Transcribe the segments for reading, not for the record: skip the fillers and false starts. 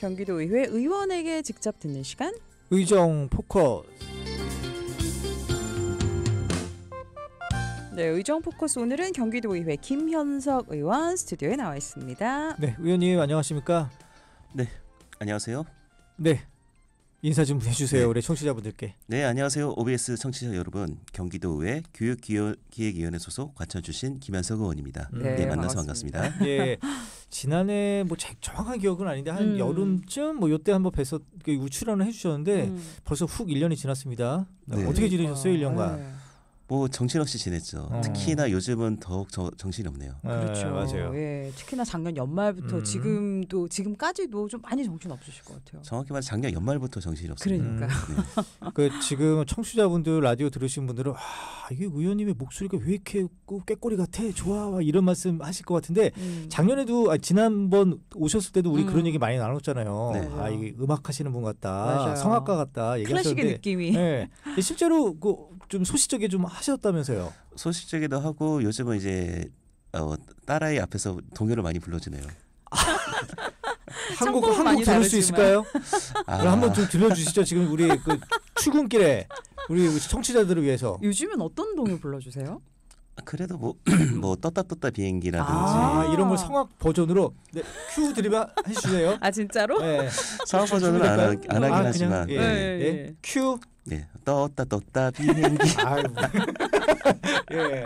경기도의회 의원에게 직접 듣는 시간. 의정 포커스. 네, 의정 포커스 오늘은 경기도의회 김현석 의원 스튜디오에 나와 있습니다. 네, 의원님 안녕하십니까? 네, 안녕하세요. 네, 인사 좀 해주세요. 네. 우리 청취자분들께. 네, 안녕하세요. OBS 청취자 여러분, 경기도의회 교육기획위원회 소속 과천 출신 김현석 의원입니다. 네, 만나서 반갑습니다. 예, 지난해 뭐 정확한 기억은 아닌데 한 여름쯤 뭐 요때 한번 뵈서 출연을 해주셨는데 벌써 훅 1년이 지났습니다. 네. 어떻게 지내셨어요, 1년간? 네. 뭐 정신없이 지냈죠. 특히나 요즘은 더욱 정신이 없네요. 그렇죠. 맞아요. 예, 특히나 작년 연말부터 지금까지도 좀 많이 정신 없으실 것 같아요. 정확히 말해 작년 연말부터 정신이 없습니다. 그러니까요. 그 지금 청취자분들 라디오 들으신 분들은 이게 의원님의 목소리가 왜 이렇게 꾀꼬리 같아 좋아 이런 말씀 하실 것 같은데 작년에도 지난번 오셨을 때도 우리 그런 얘기 많이 나눴잖아요. 네. 이게 음악 하시는 분 같다, 맞아요. 성악가 같다 얘기하셨는데 클래식의 느낌이. 네. 실제로 좀 소시적에 좀 하셨다면서요. 소식적이도 하고 요즘은 이제 딸아이 앞에서 동요를 많이 불러주네요. 한국 많이 들을 수 다르지만. 있을까요? 그럼 한번 좀 들려주시죠. 지금 우리 출근길에 우리 청취자들을 위해서. 요즘은 어떤 동요 불러주세요? 그래도 뭐 떴다 비행기라든지 이런 걸 성악 버전으로 큐 드리면 해주세요. 아 진짜로? 네. 성악 버전은 안 하긴 하지만 예. 큐. 네, 떴다 비행기. 예.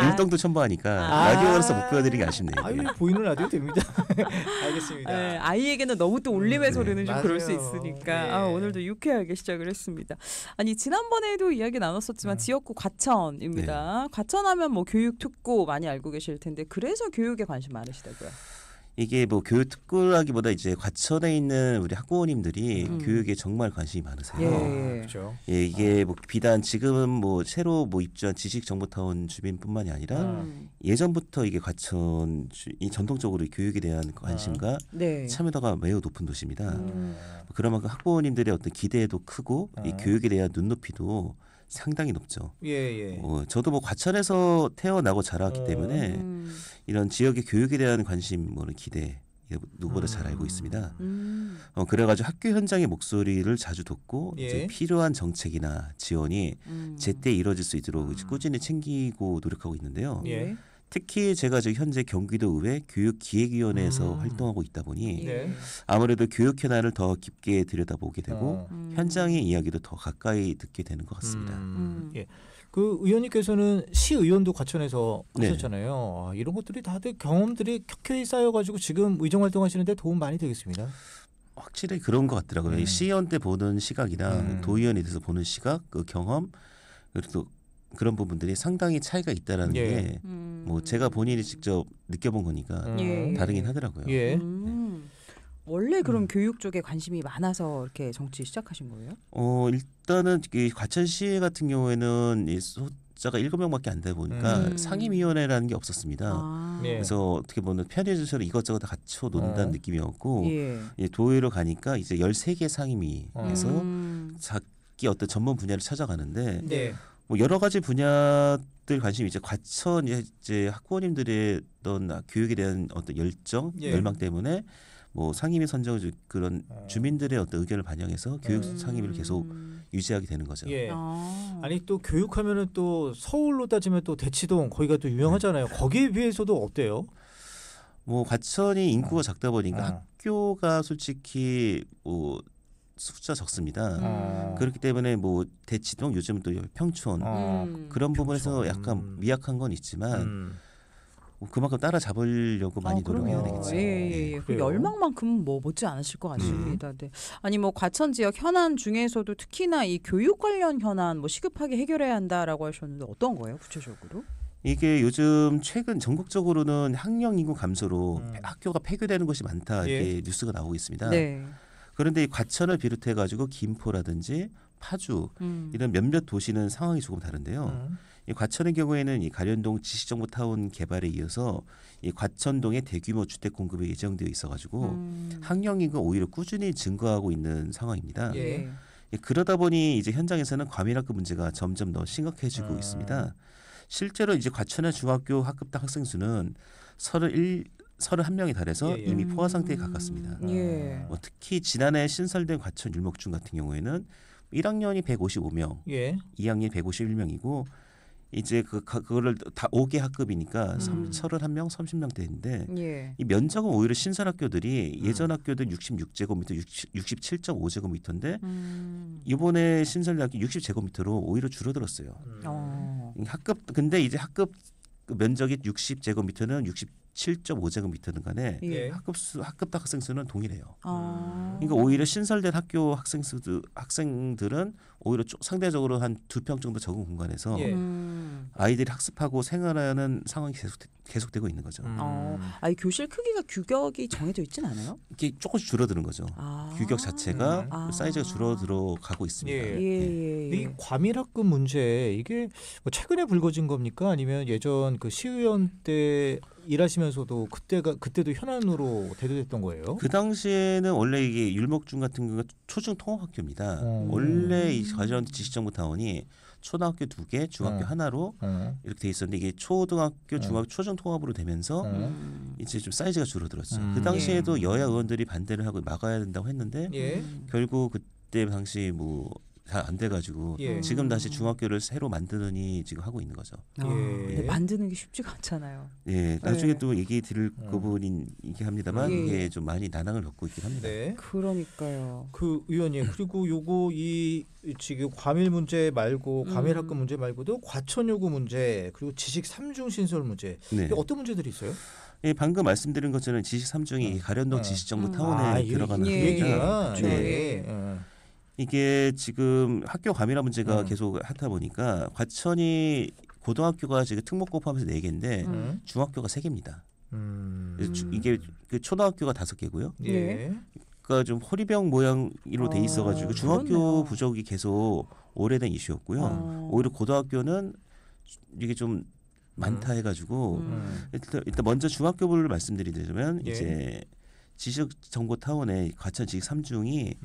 율동도 첨부하니까 라디오로서 못 보여드리기 아쉽네요. 보이는 라디오 됩니다. 알겠습니다. 네, 아이에게는 너무 또 울림의 소리는 좀 맞아요. 그럴 수 있으니까 네. 오늘도 유쾌하게 시작을 했습니다. 아니 지난번에도 이야기 나눴었지만 지역구 과천입니다. 과천하면 뭐 교육 특구 많이 알고 계실 텐데 그래서 교육에 관심 많으시다고요? 이게 뭐 교육 특구라기보다 이제 과천에 있는 우리 학부모님들이 교육에 정말 관심이 많으세요. 예. 그렇죠. 예, 이게 뭐 비단 지금 뭐 새로 입주한 지식정보타운 주민뿐만이 아니라 예전부터 이게 과천이 전통적으로 교육에 대한 관심과 네. 참여도가 매우 높은 도시입니다. 그런 만큼 학부모님들의 어떤 기대도 크고 이 교육에 대한 눈높이도 상당히 높죠. 예. 저도 뭐 과천에서 태어나고 자랐기 때문에 이런 지역의 교육에 대한 관심, 기대 누구보다 잘 알고 있습니다. 그래가지고 학교 현장의 목소리를 자주 듣고 이제 필요한 정책이나 지원이 제때 이루어질 수 있도록 꾸준히 챙기고 노력하고 있는데요. 예. 특히 제가 지금 현재 경기도의회 교육기획위원회에서 활동하고 있다 보니 네. 아무래도 교육 현안을 더 깊게 들여다보게 되고 현장의 이야기도 더 가까이 듣게 되는 것 같습니다. 예. 그 의원님께서는 시의원도 과천에서 하셨잖아요. 이런 것들이 다들 경험들이 켜켜이 쌓여가지고 지금 의정 활동하시는데 도움 많이 되겠습니다. 확실히 그런 것 같더라고요. 시의원 때 보는 시각이나 도의원에 대해서 보는 시각, 그 경험, 그리고 또 그런 부분들이 상당히 차이가 있다라는 게 뭐 제가 본인이 직접 느껴본 거니까 다르긴 하더라고요. 예. 원래 그럼 교육 쪽에 관심이 많아서 이렇게 정치 시작하신 거예요? 일단은 이 과천시 같은 경우에는 이 숫자가 7명밖에 안 되다 보니까 상임위원회라는 게 없었습니다. 그래서 어떻게 보면 편의주소를 이것저것 다 갖춰 놓는다는 느낌이었고 도의로 가니까 이제 13개 상임위에서 자기 어떤 전문 분야를 찾아가는데 뭐 여러 가지 분야들 관심이 이제 과천 이제 학부모님들의 어떤 교육에 대한 어떤 열정, 열망 때문에 뭐 상임위 선정을 그런 주민들의 어떤 의견을 반영해서 교육 상임위를 계속 유지하게 되는 거죠. 예. 아니 또 교육하면은 또 서울로 따지면 또 대치동 거기가 또 유명하잖아요. 거기에 비해서도 어때요? 뭐 과천이 인구가 작다 보니까 학교가 솔직히 뭐 숫자 적습니다. 그렇기 때문에 뭐 대치동 요즘 또 평촌 그런 부분에서 약간 미약한 건 있지만 그만큼 따라잡으려고 많이 노력해야 되겠죠. 예. 그 열망만큼은 뭐 못지 않으실 것 같습니다. 네. 아니 뭐 과천 지역 현안 중에서도 특히나 이 교육 관련 현안 뭐 시급하게 해결해야 한다라고 하셨는데 어떤 거예요, 구체적으로? 이게 요즘 최근 전국적으로는 학령 인구 감소로 학교가 폐교되는 곳이 많다 이렇게 뉴스가 나오고 있습니다. 네. 그런데 이 과천을 비롯해 가지고 김포라든지 파주 이런 몇몇 도시는 상황이 조금 다른데요. 이 과천의 경우에는 이 가련동 지식정보타운 개발에 이어서 이 과천동에 대규모 주택 공급이 예정되어 있어가지고 학령 인구가 오히려 꾸준히 증가하고 있는 상황입니다. 그러다 보니 이제 현장에서는 과밀학급 문제가 점점 더 심각해지고 있습니다. 실제로 이제 과천의 중학교 학급당 학생 수는 31명에 달해서 이미 포화 상태에 가깝습니다. 뭐 특히 지난해 신설된 과천 율목중 같은 경우에는 1학년이 155명, 2학년이 151명이고 이제 그거를 다 5개 학급이니까 31명, 30명대인데 이 면적은 오히려 신설 학교들이 예전 학교들 66제곱미터, 67.5제곱미터인데 이번에 신설된 학교 60제곱미터로 오히려 줄어들었어요. 학급 근데 이제 학급 면적이 60제곱미터는 67.5제곱미터는 간에 학급 학생 수는 동일해요. 그러니까 오히려 신설된 학교 학생들은 오히려 상대적으로 한 2평 정도 적은 공간에서 아이들이 학습하고 생활하는 상황이 계속되고 있는 거죠. 아니 교실 크기가 규격이 정해져 있진 않아요? 이게 조금씩 줄어드는 거죠. 규격 자체가 사이즈가 줄어들어 가고 있습니다. 이 과밀학급 문제 이게 뭐 최근에 불거진 겁니까? 아니면 예전 그 시의원 때 일하시면서도 그때도 현안으로 대두됐던 거예요? 그 당시에는 원래 이게 율목중 같은 경우가 초중 통합학교입니다. 원래 이 과천 지식정보타운이 초등학교 2개, 중학교 하나로 이렇게 돼 있었는데 이게 초등학교, 중학교, 초중 통합으로 되면서 이제 좀 사이즈가 줄어들었죠. 그 당시에도 여야 의원들이 반대를 하고 막아야 된다고 했는데 결국 그때 당시 뭐 잘 안 돼가지고 지금 다시 중학교를 새로 만드느니 지금 하고 있는 거죠. 근데 만드는 게 쉽지가 않잖아요. 나중에 또 얘기 드릴 부분이긴 합니다만 이게 좀 많이 난항을 겪고 있긴 합니다. 그러니까요. 그 의원님 그리고 요거 이 지금 과밀 문제 말고 과밀 학급 문제 말고도 과천 요구 문제 그리고 지식 3중 신설 문제 이게 어떤 문제들이 있어요? 방금 말씀드린 것처럼 지식 3중이 가련동 지식정보타운에 들어가는 학교입니다. 이게 지금 학교 과밀화 문제가 계속 하다 보니까 과천이 고등학교가 지금 특목고 포함해서 4개인데 중학교가 3개입니다. 이게 그 초등학교가 5개고요. 그러니까 좀 호리병 모양으로 돼 있어가지고 중학교 부족이 계속 오래된 이슈였고요. 오히려 고등학교는 이게 좀 많다 해가지고 일단 먼저 중학교부를 말씀드리자면 이제 지식정보타운의 과천 지식 3중이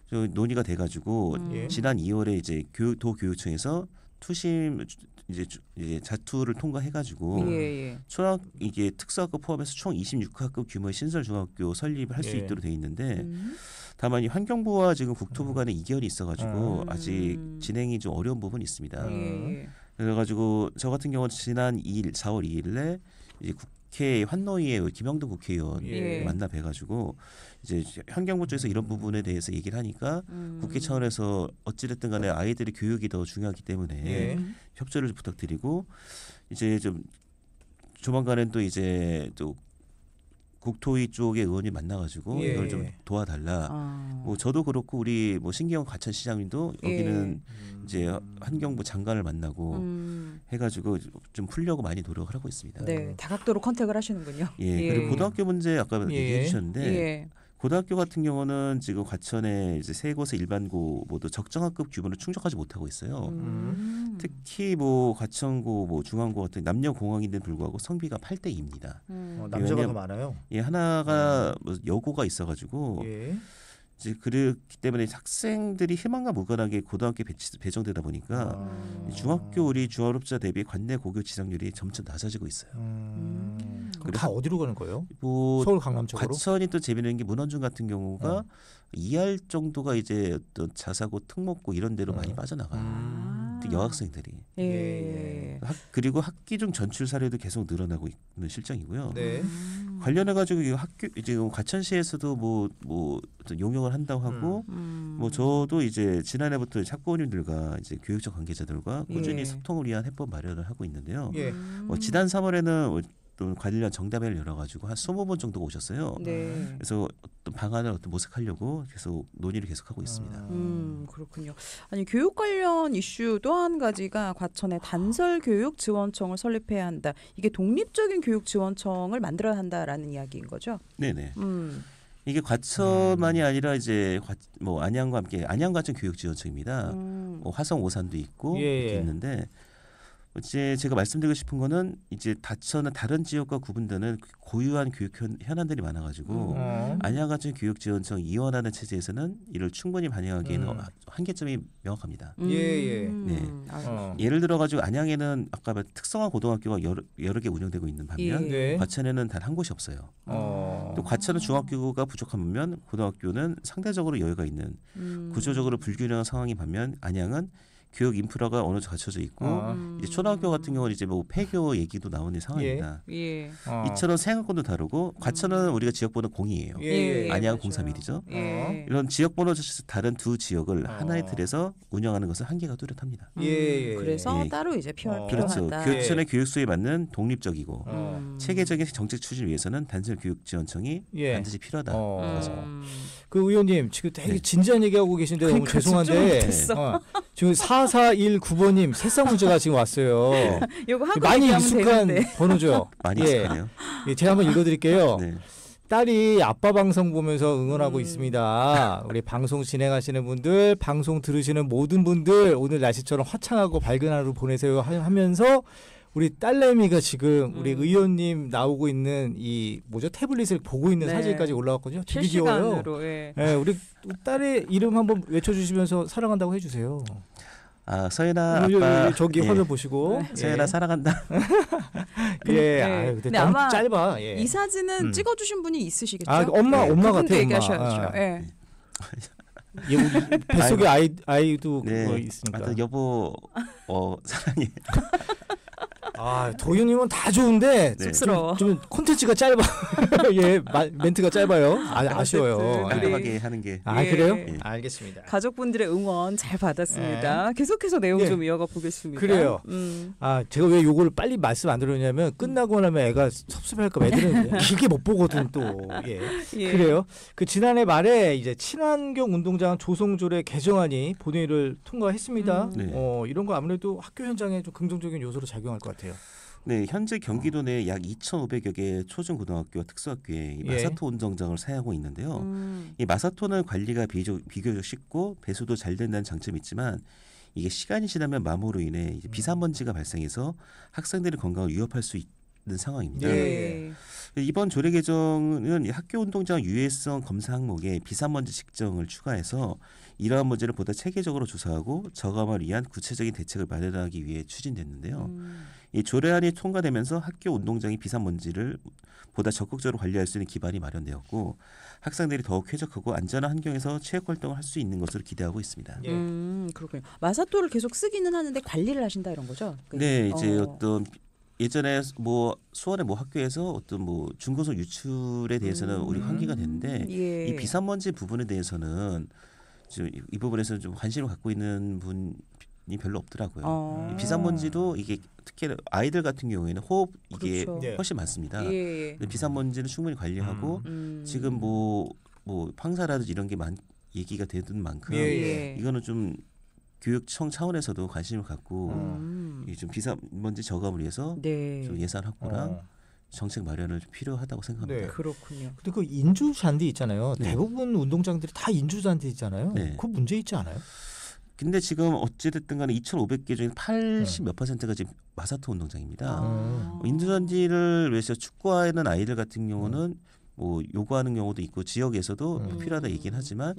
논의가 돼가지고 지난 2월에 이제 도교육청에서 투심 이제 자투를 통과해가지고 초등 이게 특수학급 포함해서 총 26학급 규모의 신설 중학교 설립을 할 수 있도록 돼 있는데 다만 이 환경부와 지금 국토부 간에 이견이 있어가지고 아직 진행이 좀 어려운 부분이 있습니다. 그래가지고 저 같은 경우는 지난 4월 2일에 이제 국회 환노위에 김영등 국회의원 만나 뵈가지고 이제 환경부 쪽에서 이런 부분에 대해서 얘기를 하니까 국회 차원에서 어찌됐든 간에 아이들의 교육이 더 중요하기 때문에 협조를 부탁드리고 이제 좀 조만간엔 또 이제 또 국토위 쪽의 의원이 만나가지고 이걸 좀 도와달라. 뭐 저도 그렇고 우리 뭐 신기영 과천시장님도 여기는 이제 환경부 장관을 만나고 해가지고 좀 풀려고 많이 노력을 하고 있습니다. 다각도로 컨택을 하시는군요. 그리고 고등학교 문제 아까 얘기해 주셨는데 고등학교 같은 경우는 지금 과천에 이제 세 곳의 일반고 모두 적정학급 규모를 충족하지 못하고 있어요. 특히 뭐 과천고, 뭐 중앙고 같은 남녀 공학인데도 불구하고 성비가 8대2입니다. 남자가 더 많아요. 하나가 뭐 여고가 있어가지고 이제 그렇기 때문에 학생들이 희망과 무관하게 고등학교에 배정되다 보니까 중학교 우리 중학업자 대비 관내 고교 지상률이 점점 낮아지고 있어요. 다 어디로 가는 거예요? 뭐 서울 강남 쪽으로? 과천이 또 재미있는 게 문헌중 같은 경우가 2할 정도가 이제 어떤 자사고, 특목고 이런 데로 많이 빠져나가요. 특히 여학생들이. 그리고 학기 중 전출 사례도 계속 늘어나고 있는 실정이고요. 관련해 가지고 학교 이제 과천시에서도 뭐 용역을 한다고 하고 뭐 저도 이제 지난해부터 학부모님들과 이제 교육적 관계자들과 꾸준히 소통을 위한 해법 마련을 하고 있는데요. 지난 3월에는 또 관련 정담회를 열어가지고 한 20분 정도가 오셨어요. 그래서 어떤 방안을 모색하려고 계속 논의를 계속하고 있습니다. 그렇군요. 아니 교육 관련 이슈 또 한 가지가 과천에 단설교육지원청을 설립해야 한다. 이게 독립적인 교육지원청을 만들어야 한다라는 이야기인 거죠? 네네. 이게 과천만이 아니라 이제 뭐 안양과 함께 안양과천 교육지원청입니다. 화성 오산도 있고 이렇게 있는데. 이제 제가 말씀드리고 싶은 거는 이제 다처는 다른 지역과 구분되는 고유한 교육 현안들이 많아가지고 안양 같은 교육지원청 이원하는 체제에서는 이를 충분히 반영하기에는 한계점이 명확합니다. 예. 네. 예를 들어가지고 안양에는 아까 말한 특성화 고등학교가 여러 개 운영되고 있는 반면 네. 과천에는 단 한 곳이 없어요. 또 과천은 중학교가 부족한 반면 고등학교는 상대적으로 여유가 있는 구조적으로 불균형한 상황이 반면 안양은 교육 인프라가 어느 정도 갖춰져 있고 이제 초등학교 같은 경우는 이제 뭐 폐교 얘기도 나오는 상황입니다. 이처럼 생활권도 다르고 과천은 우리가 지역번호 0이에요. 안양은 031이죠. 이런 지역번호 자체에서 다른 두 지역을 하나의 틀에서 운영하는 것은 한계가 뚜렷합니다. 그래서 따로 이제 필요하다. 그렇죠. 교육청의 교육수에 맞는 독립적이고 체계적인 정책 추진을 위해서는 단설교육지원청이 반드시 필요하다. 그 의원님 지금 되게 진지한 얘기하고 계신데 너무 죄송한데 지금 4419번님 새싹 문제가 지금 왔어요. 많이 익숙한 번호죠. 많이 익숙하네요. 제가 한번 읽어드릴게요. 네. 딸이 아빠 방송 보면서 응원하고 있습니다. 우리 방송 진행하시는 분들, 방송 들으시는 모든 분들 오늘 날씨처럼 화창하고 밝은 하루 보내세요 하면서 우리 딸내미가 지금 우리 의원님 나오고 있는 이 뭐죠 태블릿을 보고 있는 사진까지 올라왔거든요. 되게 귀여워요. 네, 우리 딸의 이름 한번 외쳐주시면서 사랑한다고 해주세요. 서연아 아빠 저기 화면 보시고 서연아 사랑한다. 근데 너무 아마 짧아. 이 사진은 찍어주신 분이 있으시겠죠? 엄마 같아. 얘기하셔야죠. 우리 뱃속에 아이도 그거 있으니까. 여보 사랑해. 도윤님은 다 좋은데 쑥스러워. 좀 콘텐츠가 짧아. 멘트가 짧아요. 아쉬워요. 깔끔하게 하는 게. 그래요? 알겠습니다. 가족분들의 응원 잘 받았습니다. 계속해서 내용 좀 이어가 보겠습니다. 그래요. 제가 왜 요거를 빨리 말씀 안 드렸냐면 끝나고 나면 애가 섭섭할까 봐 애들은 길게 못 보거든 또. 그래요. 그 지난해 말에 이제 친환경 운동장 조성조례 개정안이 본회의를 통과했습니다. 이런 거 아무래도 학교 현장에 좀 긍정적인 요소로 작용할 것 같아요. 네, 현재 경기도 내 약 2,500여 개 초중고등학교와 특수학교에 마사토 운동장을 사용하고 있는데요. 이 마사토는 관리가 비교적 쉽고 배수도 잘 된다는 장점이 있지만 이게 시간이 지나면 마모로 인해 이제 비산먼지가 발생해서 학생들의 건강을 위협할 수 있는 상황입니다. 이번 조례 개정은 학교 운동장 유해성 검사 항목에 비산먼지 측정을 추가해서 이러한 문제를 보다 체계적으로 조사하고 저감을 위한 구체적인 대책을 마련하기 위해 추진됐는데요. 이 조례안이 통과되면서 학교 운동장의 비산먼지를 보다 적극적으로 관리할 수 있는 기반이 마련되었고 학생들이 더욱 쾌적하고 안전한 환경에서 체육 활동을 할 수 있는 것으로 기대하고 있습니다. 그렇군요. 마사토를 계속 쓰기는 하는데 관리를 하신다 이런 거죠? 네, 이제 어떤 예전에 뭐 수원의 뭐 학교에서 어떤 뭐 중고속 유출에 대해서는 우리 환기가 됐는데 이 비산먼지 부분에 대해서는 좀 이 부분에서 좀 관심을 갖고 있는 분이 별로 없더라고요. 비산먼지도 이게 특히 아이들 같은 경우에는 호흡 이게 훨씬 많습니다. 근데 비산먼지는 충분히 관리하고 지금 뭐 황사라든지 이런 게 얘기가 되는 만큼 이거는 좀 교육청 차원에서도 관심을 갖고 좀 비산먼지 저감을 위해서 좀 예산 확보랑 정책 마련을 필요하다고 생각합니다. 그렇군요. 근데 그 인조 잔디 있잖아요. 대부분 운동장들이 다 인조 잔디 있잖아요. 그 문제 있지 않아요? 근데 지금 어찌됐든 간에 2,500개 중에 80 몇 %가 지금 마사토 운동장입니다. 인조잔디를 위해서 축구하는 아이들 같은 경우는 뭐 요구하는 경우도 있고 지역에서도 필요하다 얘기는 하지만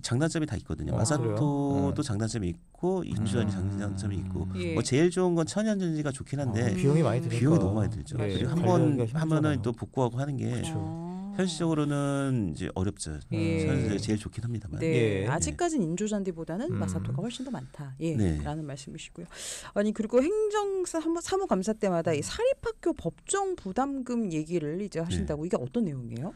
장단점이 다 있거든요. 마사토도 장단점이 있고 인조잔디 장단점이 있고 뭐 제일 좋은 건 천연잔디가 좋긴 한데 비용이 많이 들니까 비용이 너무 많이 들죠. 그리고 한번 하면은 또 복구하고 하는 게 현실적으로는 이제 어렵죠. 저는 제일 좋긴 합니다만. 아직까지는 인조잔디보다는 마사토가 훨씬 더 많다. 라는 말씀이시고요. 아니 그리고 행정사 사무감사 때마다 이 사립학교 법정 부담금 얘기를 이제 하신다고 이게 어떤 내용이에요?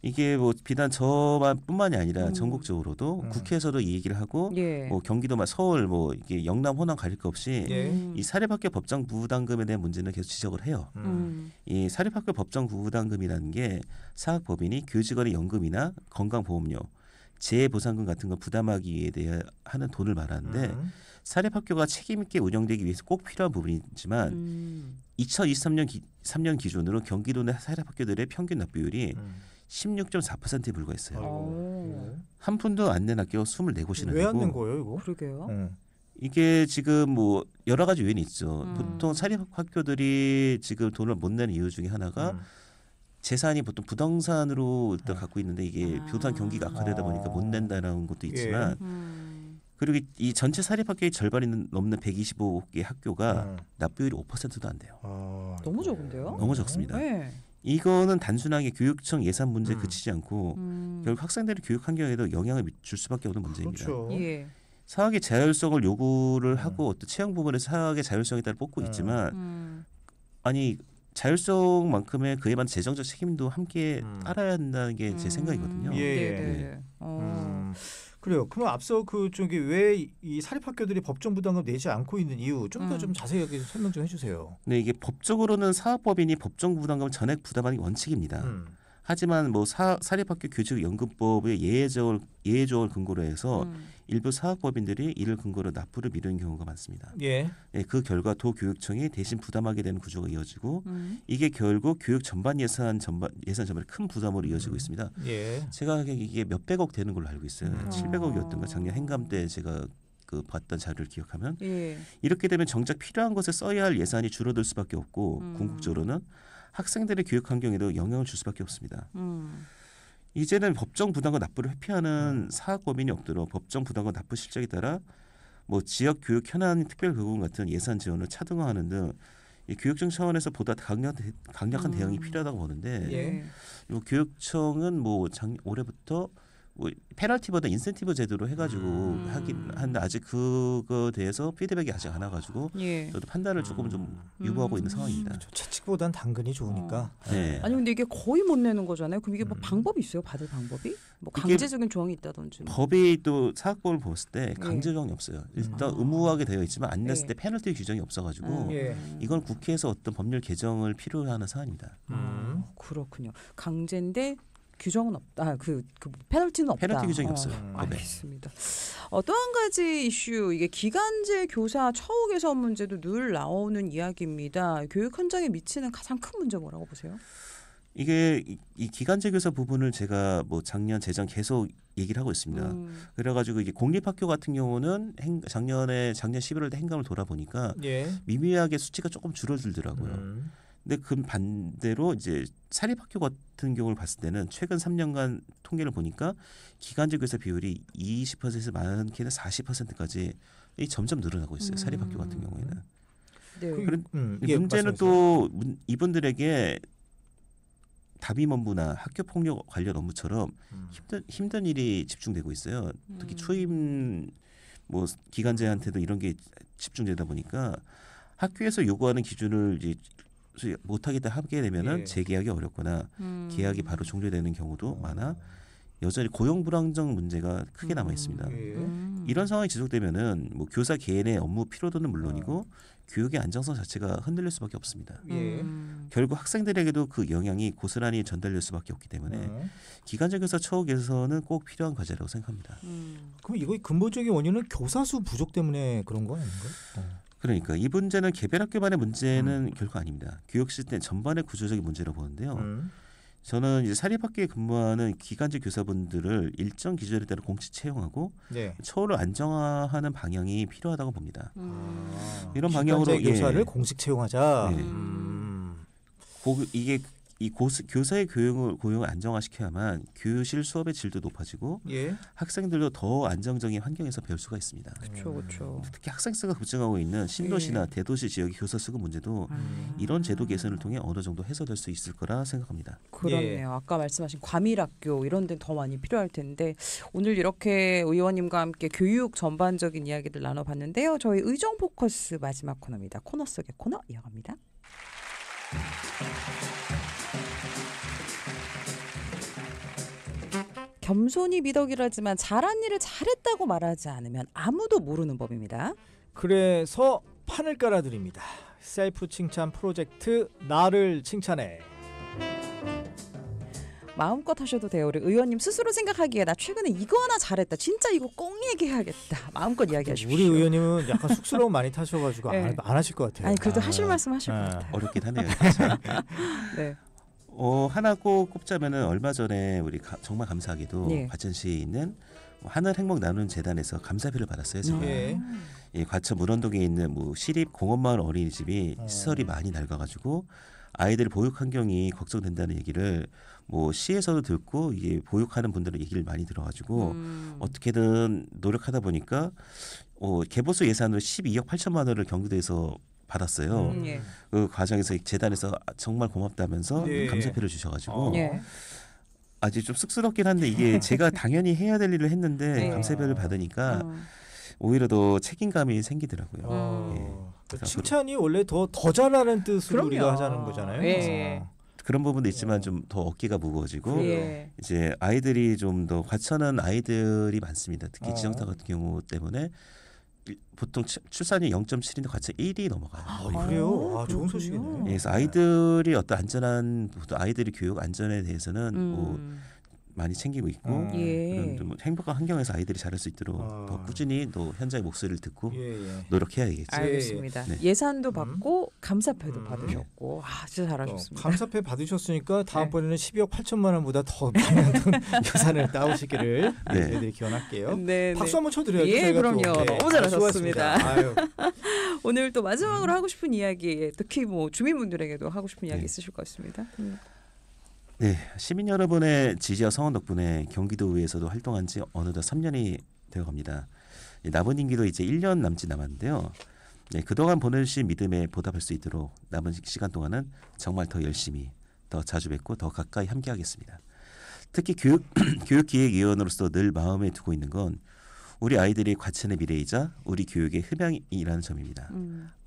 이게 뭐 비단 저만뿐만이 아니라 전국적으로도 국회에서도 이 얘기를 하고 뭐 경기도 서울 뭐 이게 영남 호남 가릴 거 없이 이 사립학교 법정 부담금에 대한 문제는 계속 지적을 해요. 이 사립학교 법정 부담금이라는 게 사학법인이 교직원의 연금이나 건강보험료, 재해보상금 같은 거 부담하기 위해 하는 돈을 말하는데 사립학교가 책임 있게 운영되기 위해서 꼭 필요한 부분이지만 2023년 기준으로 경기도 내 사립학교들의 평균 납부율이 16.4%에 불과했어요. 한 푼도 안 낸 학교가 24곳이나 되고. 왜 안 낸 거예요, 이거? 그러게요. 이게 지금 뭐 여러 가지 요인이 있죠. 보통 사립학교들이 지금 돈을 못 내는 이유 중에 하나가 재산이 보통 부동산으로 일단 갖고 있는데 이게 부동산 경기가 악화되다 보니까 못 낸다는 것도 있지만 그리고 이 전체 사립학교의 절반이 넘는 125개 학교가 납부율이 5%도 안 돼요. 너무 적은데요? 너무 적습니다. 네. 이거는 단순하게 교육청 예산 문제에 그치지 않고 결국 학생들의 교육 환경에도 영향을 줄 수밖에 없는 문제입니다. 그렇죠. 예. 사학의 자율성을 요구를 하고 어떤 채용 부분에서 사학의 자율성에 따라 뽑고 있지만 아니 자율성만큼의 그에 맞는 재정적 책임도 함께 따라야 한다는 게 제 생각이거든요. 예. 그래요. 그럼 앞서 그 저기 왜 이 사립학교들이 법정 부담금 내지 않고 있는 이유 좀 더 좀 자세하게 설명 좀 해주세요. 네, 이게 법적으로는 사학법인이 법정 부담금을 전액 부담하는 게 원칙입니다. 하지만 뭐 사립학교 교직연금법의 예외조항을 근거로 해서 일부 사학법인들이 이를 근거로 납부를 미루는 경우가 많습니다. 예. 네, 그 결과 도교육청이 대신 부담하게 되는 구조가 이어지고 이게 결국 교육 전반 예산 전반에 큰 부담으로 이어지고 있습니다. 예. 제가 이게 몇백억 되는 걸로 알고 있어요. 700억이었던가 작년 행감 때 제가 그 봤던 자료를 기억하면 이렇게 되면 정작 필요한 것에 써야 할 예산이 줄어들 수밖에 없고 궁극적으로는 학생들의 교육 환경에도 영향을 줄 수밖에 없습니다. 이제는 법정 부담금 납부를 회피하는 사학법인이 없도록 법정 부담금 납부 실적에 따라 뭐 지역 교육 현안 특별교육원 같은 예산 지원을 차등화하는 등 이 교육청 차원에서 보다 강력한 대응이 필요하다고 보는데 뭐 교육청은 뭐 올해부터 뭐 페널티보다 인센티브 제도로 해가지고 하긴 한데 아직 그거에 대해서 피드백이 아직 안 와가지고 저도 판단을 조금 좀 유보하고 있는 상황입니다. 채찍보단 당근이 좋으니까. 네. 아니 근데 이게 거의 못 내는 거잖아요. 그럼 이게 뭐 방법이 있어요? 받을 방법이? 뭐 강제적인 조항이 있다든지. 법이 또 사학법을 봤을 때 강제 조항이 없어요. 일단 의무화하게 되어 있지만 안 냈을 때 페널티 규정이 없어가지고 이건 국회에서 어떤 법률 개정을 필요로 하는 사안입니다. 그렇군요. 강제인데 규정은 없다. 그 페널티는 없다. 페널티 규정이 없어요. 알겠습니다. 또 한 가지 이슈 이게 기간제 교사 처우 개선 문제도 늘 나오는 이야기입니다. 교육 현장에 미치는 가장 큰 문제 뭐라고 보세요? 이게 이 기간제 교사 부분을 제가 뭐 작년 재정 계속 얘기를 하고 있습니다. 그래가지고 이게 공립학교 같은 경우는 작년 11월 때 행감을 돌아보니까 미미하게 수치가 조금 줄어들더라고요. 근데 그 반대로 이제 사립학교 같은 경우를 봤을 때는 최근 3년간 통계를 보니까 기간제 교사 비율이 20%에서 많게는 40%까지 점점 늘어나고 있어요. 사립학교 같은 경우에는. 네. 문제는 또 이분들에게 답임업무나 학교폭력 관련 업무처럼 힘든 일이 집중되고 있어요. 특히 초임 뭐 기간제한테도 이런 게 집중되다 보니까 학교에서 요구하는 기준을 이제 못하겠다 하게 되면은 재계약이 어렵거나 계약이 바로 종료되는 경우도 많아 여전히 고용 불안정 문제가 크게 남아 있습니다. 이런 상황이 지속되면은 뭐 교사 개인의 업무 피로도는 물론이고 교육의 안정성 자체가 흔들릴 수밖에 없습니다. 결국 학생들에게도 그 영향이 고스란히 전달될 수밖에 없기 때문에 기간제 교사 처우 개선은 꼭 필요한 과제라고 생각합니다. 그럼 이거 근본적인 원인은 교사 수 부족 때문에 그런 거 아닌가요? 그러니까 이 문제는 개별 학교만의 문제는 결코 아닙니다. 교육 시스템 전반의 구조적인 문제라고 보는데요. 저는 이제 사립학교에 근무하는 기간제 교사분들을 일정 기준에 따라 공식 채용하고 처우를 안정화하는 방향이 필요하다고 봅니다. 이런 방향으로 교사를 공식 채용하자. 이게 교사의 고용을 안정화시켜야만 교실 수업의 질도 높아지고 학생들도 더 안정적인 환경에서 배울 수가 있습니다. 그렇죠. 특히 학생 수가 급증하고 있는 신도시나 대도시 지역의 교사 수급 문제도 이런 제도 개선을 통해 어느 정도 해소될 수 있을 거라 생각합니다. 그렇네요. 아까 말씀하신 과밀학교 이런 데는 더 많이 필요할 텐데 오늘 이렇게 의원님과 함께 교육 전반적인 이야기를 나눠봤는데요. 저희 의정 포커스 마지막 코너입니다. 코너 속의 코너 이어갑니다. 겸손이 미덕이라지만 잘한 일을 잘했다고 말하지 않으면 아무도 모르는 법입니다. 그래서 판을 깔아드립니다. 셀프 칭찬 프로젝트 나를 칭찬해. 마음껏 하셔도 돼요. 우리 의원님 스스로 생각하기에 나 최근에 이거 하나 잘했다. 진짜 이거 꼭 얘기해야겠다. 마음껏 이야기하십시오. 우리 의원님은 약간 쑥스러움 많이 타셔가지고 안 하실 것 같아요. 아니 그래도 하실 말씀 하실 것 같아요. 어렵긴 하네요. 네. 하나 꼭 꼽자면은 얼마 전에 우리 정말 감사하게도 네. 과천시에 있는 하늘 행복 나누는 재단에서 감사비를 받았어요. 제가. 예, 과천 문원동에 있는 시립 공원마을 어린이집이 시설이 많이 낡아가지고 아이들 보육 환경이 걱정된다는 얘기를 시에서도 듣고 이게 보육하는 분들의 얘기를 많이 들어가지고 어떻게든 노력하다 보니까 개보수 예산으로 12억 8천만 원을 경기도에서 받았어요. 예. 그 과정에서 재단에서 정말 고맙다면서 감사표를 주셔가지고 아직 좀 쑥스럽긴 한데 이게 제가 당연히 해야 될 일을 했는데 감사표를 받으니까 오히려 더 책임감이 생기더라고요. 칭찬이 원래 더 잘하는 뜻으로 그럼요. 우리가 하자는 거잖아요. 예. 그런 부분도 있지만 좀 더 어깨가 무거워지고 이제 아이들이 좀 더 과천은 아이들이 많습니다. 특히 지정타 같은 경우 때문에 보통 출산율 0.7인데 과천 1이 넘어가요. 그래요? 좋은 소식이네요. 그래서 아이들이 어떤 안전한 아이들의 교육 안전에 대해서는 많이 챙기고 있고 그런 좀 행복한 환경에서 아이들이 자랄 수 있도록 더 꾸준히 또 현장의 목소리를 듣고 노력해야겠죠. 알겠습니다. 예산도 받고 감사표도 받으셨고 진짜 잘하셨습니다. 감사표 받으셨으니까 다음번에는 12억 8천만 원보다 더 많은 예산을 따오시기를 저희들이 기원할게요. 박수 한번 쳐드려야죠. 예, 그럼요. 너무 잘하셨습니다. 오늘 또 마지막으로 하고 싶은 이야기, 특히 주민분들에게도 하고 싶은 이야기 있으실 것 같습니다. 네, 시민 여러분의 지지와 성원 덕분에 경기도의회에서도 활동한 지 어느덧 3년이 되어갑니다. 남은 임기도 이제 1년 남짓 남았는데요. 그동안 보내주신 믿음에 보답할 수 있도록 남은 시간 동안은 정말 더 열심히, 더 자주 뵙고 더 가까이 함께하겠습니다. 특히 교육기획위원으로서 늘 마음에 두고 있는 건 우리 아이들이 과천의 미래이자 우리 교육의 흠양이라는 점입니다.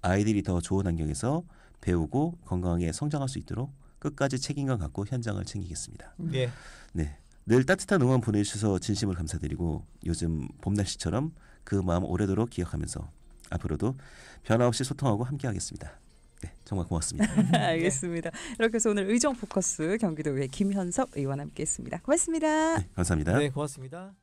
아이들이 더 좋은 환경에서 배우고 건강하게 성장할 수 있도록 끝까지 책임감 갖고 현장을 챙기겠습니다. 네, 늘 따뜻한 응원 보내주셔서 진심으로 감사드리고 요즘 봄 날씨처럼 그 마음 오래도록 기억하면서 앞으로도 변화 없이 소통하고 함께하겠습니다. 네, 정말 고맙습니다. 알겠습니다. 이렇게 해서 오늘 의정 포커스 경기도의회 김현석 의원 함께했습니다. 고맙습니다. 네, 감사합니다. 네, 고맙습니다.